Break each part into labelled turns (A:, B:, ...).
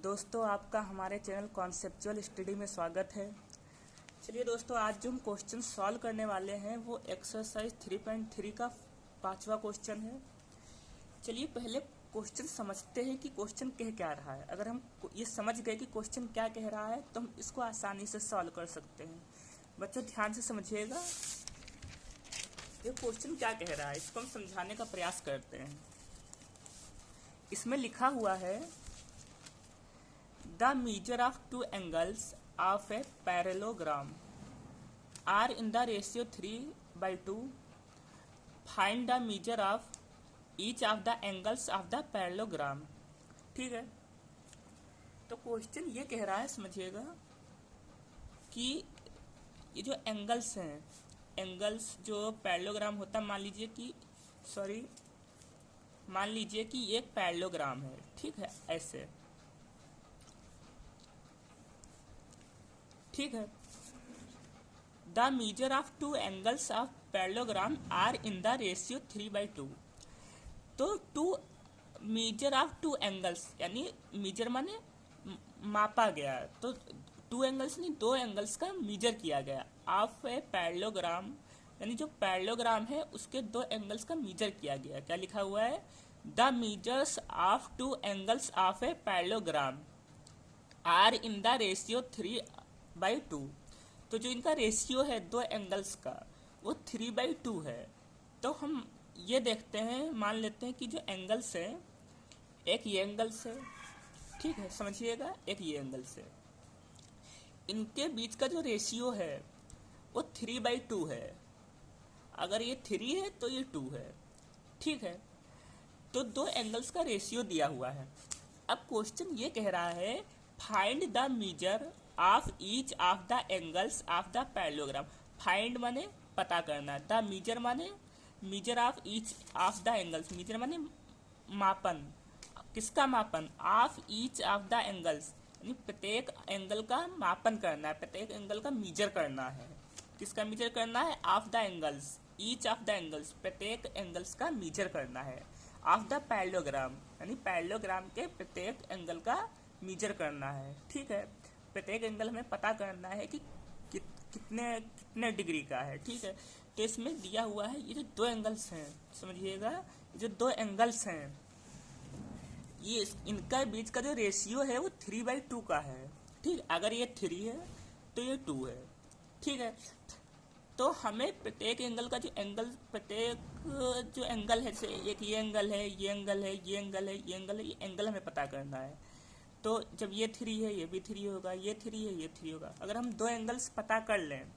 A: दोस्तों, आपका हमारे चैनल कॉन्सेप्चुअल स्टडी में स्वागत है। चलिए दोस्तों, आज जो हम क्वेश्चन सॉल्व करने वाले हैं वो एक्सरसाइज 3.3 का 5वां क्वेश्चन है। चलिए पहले क्वेश्चन समझते हैं कि क्वेश्चन कह क्या रहा है। अगर हम ये समझ गए कि क्वेश्चन क्या कह रहा है तो हम इसको आसानी से सॉल्व कर सकते हैं। बच्चों ध्यान से समझिएगा, ये क्वेश्चन क्या कह रहा है इसको हम समझाने का प्रयास करते हैं। इसमें लिखा हुआ है The measure of two angles of a parallelogram are in the ratio 3/2. Find the measure of each of the angles of the parallelogram. ठीक है, तो क्वेश्चन ये कह रहा है, समझिएगा कि ये जो एंगल्स हैं, एंगल्स जो पैरेललोग्राम होता है, मान लीजिए कि ये एक पैरेललोग्राम है। ठीक है, ऐसे ठीक है। The measure of two angles of parallelogram are in the ratio 3/2। तो two measure of two angles, यानी मीजर माने मापा गया, तो टू एंगल्स नहीं, दो एंगल्स का मीजर किया गया। ऑफ ए पैरेललोग्राम, यानी जो पैरेललोग्राम है उसके दो एंगल्स का मीजर किया गया। क्या लिखा हुआ है? The measures of two angles of a parallelogram are in the ratio 3/2। तो जो इनका रेशियो है दो एंगल्स का वो 3/2 है। तो हम ये देखते हैं, मान लेते हैं कि जो एंगल्स है, एक ये एंगल्स है, ठीक है, समझिएगा, एक ये एंगल्स है, इनके बीच का जो रेशियो है वो 3/2 है। अगर ये 3 है तो ये 2 है। ठीक है, तो दो एंगल्स का रेशियो दिया हुआ है। अब क्वेश्चन ये कह रहा है find the measure of each of the angles of the parallelogram. Find माने पता करना, द मीजर माने measure of each of the angles, measure माने मापन, किसका मापन? Of each of the angles, यानी प्रत्येक एंगल का मापन करना है, प्रत्येक एंगल का मीजर करना है। किसका मीजर करना है? Of the angles, each of the angles, प्रत्येक एंगल्स का मीजर करना है। ऑफ द पैरेललोग्राम, यानी पैरेललोग्राम के प्रत्येक एंगल का मीजर करना है। ठीक है, प्रत्येक एंगल हमें पता करना है कि कितने डिग्री का है। ठीक है, तो इसमें दिया हुआ है ये जो दो एंगल्स हैं, समझिएगा, ये जो दो एंगल्स हैं, ये इनका बीच का जो रेशियो है वो 3/2 का है। ठीक, अगर ये 3 है तो ये 2 है। ठीक है, तो हमें प्रत्येक एंगल का प्रत्येक जो एंगल है, जैसे एक ये एंगल है, ये एंगल है, ये एंगल है, ये एंगल है, ये एंगल हमें पता करना है। तो जब ये 3 है ये भी 3 होगा, ये 3 है ये 3 होगा। अगर हम दो एंगल्स पता कर लें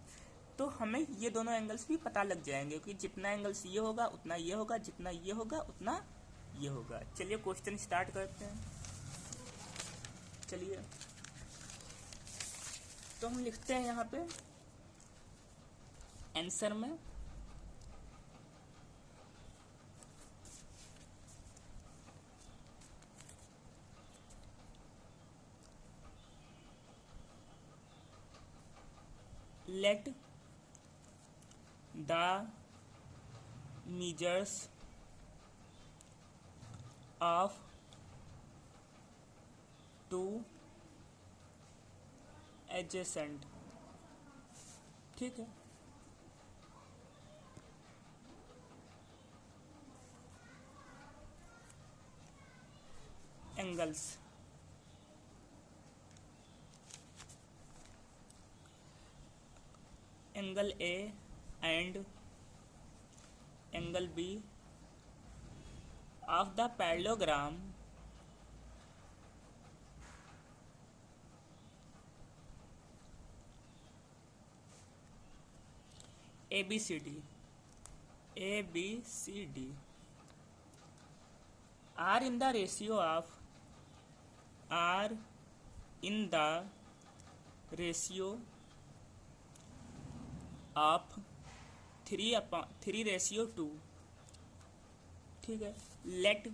A: तो हमें ये दोनों एंगल्स भी पता लग जाएंगे, क्योंकि जितना एंगल्स ये होगा उतना ये होगा, जितना ये होगा उतना ये होगा। चलिए क्वेश्चन स्टार्ट करते हैं। चलिए, तो हम लिखते हैं यहाँ पे आंसर में let the measures of two adjacent, ठीक है, angles angle A and angle B of the parallelogram ABCD are in the ratio of 3/2। ठीक है, let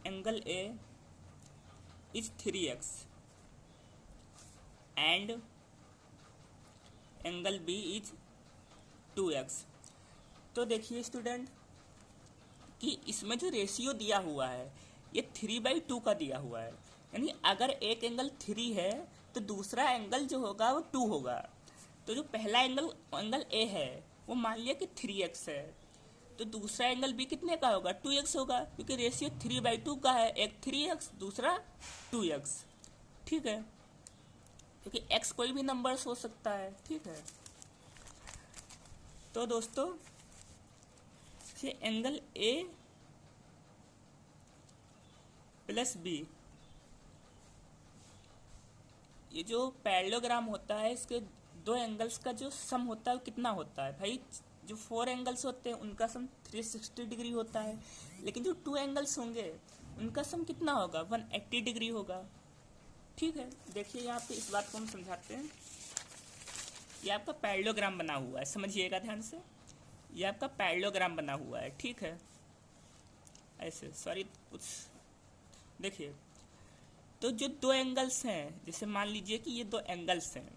A: angle A is 3x and angle B is 2x। तो देखिए student, कि इसमें जो ratio दिया हुआ है ये 3/2 का दिया हुआ है, यानी अगर एक एंगल 3 है तो दूसरा एंगल जो होगा वो 2 होगा। तो जो पहला एंगल ए है वो मान लिया कि 3x है, तो दूसरा एंगल बी कितने का होगा, 2x होगा, क्योंकि रेशियो 3/2 का है, एक 3x दूसरा 2x। ठीक है, क्योंकि x कोई भी नंबर्स हो सकता है। ठीक है, तो दोस्तों ये एंगल ए प्लस बी, ये जो पैरेललोग्राम होता है इसके दो एंगल्स का जो सम होता है वो कितना होता है भाई। जो 4 एंगल्स होते हैं उनका सम 360 डिग्री होता है, लेकिन जो 2 एंगल्स होंगे उनका सम कितना होगा, 180 डिग्री होगा। ठीक है, देखिए यहाँ पे इस बात को हम समझाते हैं। ये आपका पैरेललोग्राम बना हुआ है, समझिएगा ध्यान से, ये आपका पैरेललोग्राम बना हुआ है। ठीक है, ऐसे सॉरी कुछ देखिए, तो जो 2 एंगल्स हैं, जैसे मान लीजिए कि ये 2 एंगल्स हैं,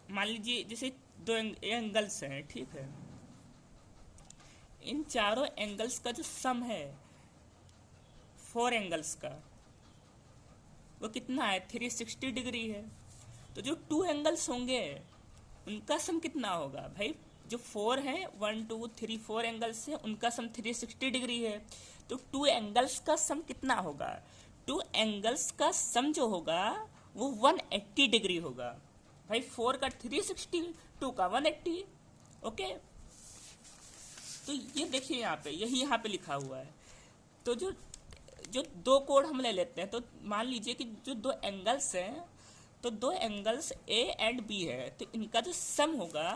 A: मान लीजिए जैसे 2 एंगल्स हैं। ठीक है, इन चारों एंगल्स का जो सम है 4 एंगल्स का वो कितना है, 360 डिग्री है। तो जो 2 एंगल्स होंगे उनका सम कितना होगा भाई, जो 4 है 1 2 3 4 एंगल्स है उनका सम 360 डिग्री है, तो 2 एंगल्स का सम कितना होगा, 2 एंगल्स का सम जो होगा वो 180 डिग्री होगा भाई। 4 का 360, 2 का 180। ओके, तो ये देखिए यहाँ पे, यही यहाँ पे लिखा हुआ है। तो जो जो 2 कोण हम ले लेते हैं, तो मान लीजिए कि जो 2 एंगल्स हैं, तो 2 एंगल्स ए एंड बी है, तो इनका जो सम होगा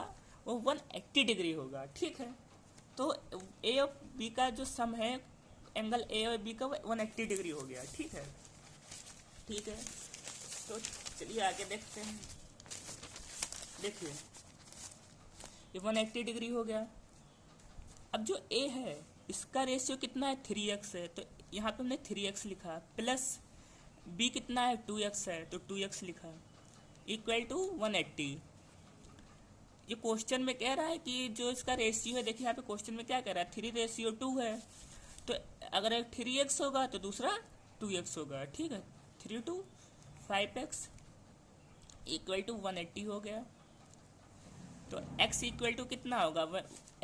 A: वो 180 डिग्री होगा। ठीक है, तो ए और बी का जो सम है, एंगल ए और बी का, वो 180 डिग्री हो गया। ठीक है, ठीक है, तो चलिए आगे देखते हैं। देखिए ये 180 डिग्री हो गया। अब जो ए है इसका रेशियो कितना है, 3x है, तो यहाँ पे हमने 3x लिखा, प्लस बी कितना है, 2x है, तो 2x लिखा, इक्वल टू 180। ये क्वेश्चन में कह रहा है कि जो इसका रेशियो है, देखिए यहाँ पे क्वेश्चन में क्या कह रहा है, 3:2 है, तो अगर एक 3x होगा तो दूसरा 2x होगा। ठीक है, 3 2 5x इक्वल टू 180 हो गया। तो x इक्वल टू कितना होगा,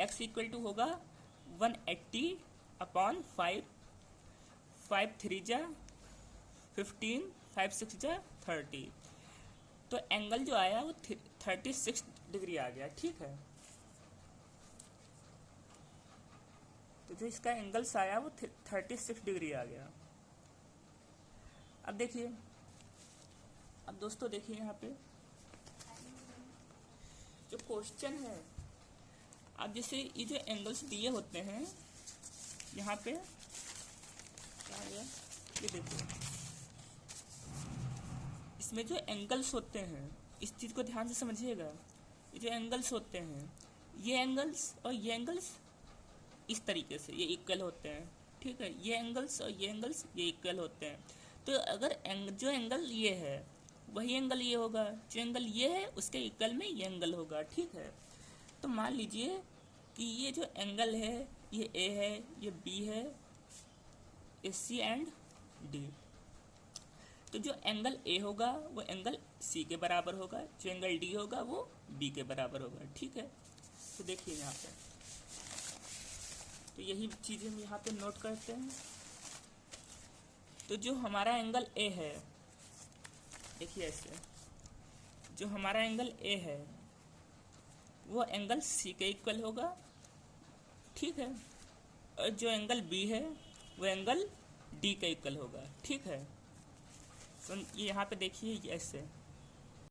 A: x इक्वल टू होगा 180/5, 5 3 जा 15, 5 6 जा 30, तो एंगल जो आया वो 36 डिग्री आ गया। ठीक है, तो जो इसका एंगल्स आया वो 36 डिग्री आ गया। अब देखिए, अब दोस्तों देखिए यहाँ पे जो क्वेश्चन है, अब जैसे ये जो एंगल्स दिए होते हैं यहाँ पे क्या है, ये देखिए इसमें जो एंगल्स होते हैं, इस चीज़ को ध्यान से समझिएगा। ये जो एंगल्स होते हैं, ये एंगल्स और ये एंगल्स इस तरीके से ये इक्वल होते हैं। ठीक है, ये एंगल्स और ये एंगल्स ये इक्वल होते हैं। तो अगर जो एंगल ये है वही एंगल ये होगा, जो एंगल ये है उसके इक्वल में ये एंगल होगा। ठीक है, तो मान लीजिए कि ये जो एंगल है ये ए है, ये बी है, ये सी एंड डी। तो जो एंगल ए होगा वो एंगल सी के बराबर होगा, जो एंगल डी होगा वो बी के बराबर होगा। ठीक है, तो देखिए यहाँ पे, तो यही चीज़ें हम यहाँ पे नोट करते हैं। तो जो हमारा एंगल ए है, देखिए ऐसे, जो हमारा एंगल ए है वो एंगल सी के इक्वल होगा। ठीक है, और जो एंगल बी है वो एंगल डी के इक्वल होगा। ठीक है, तो ये यहाँ पे देखिए ऐसे,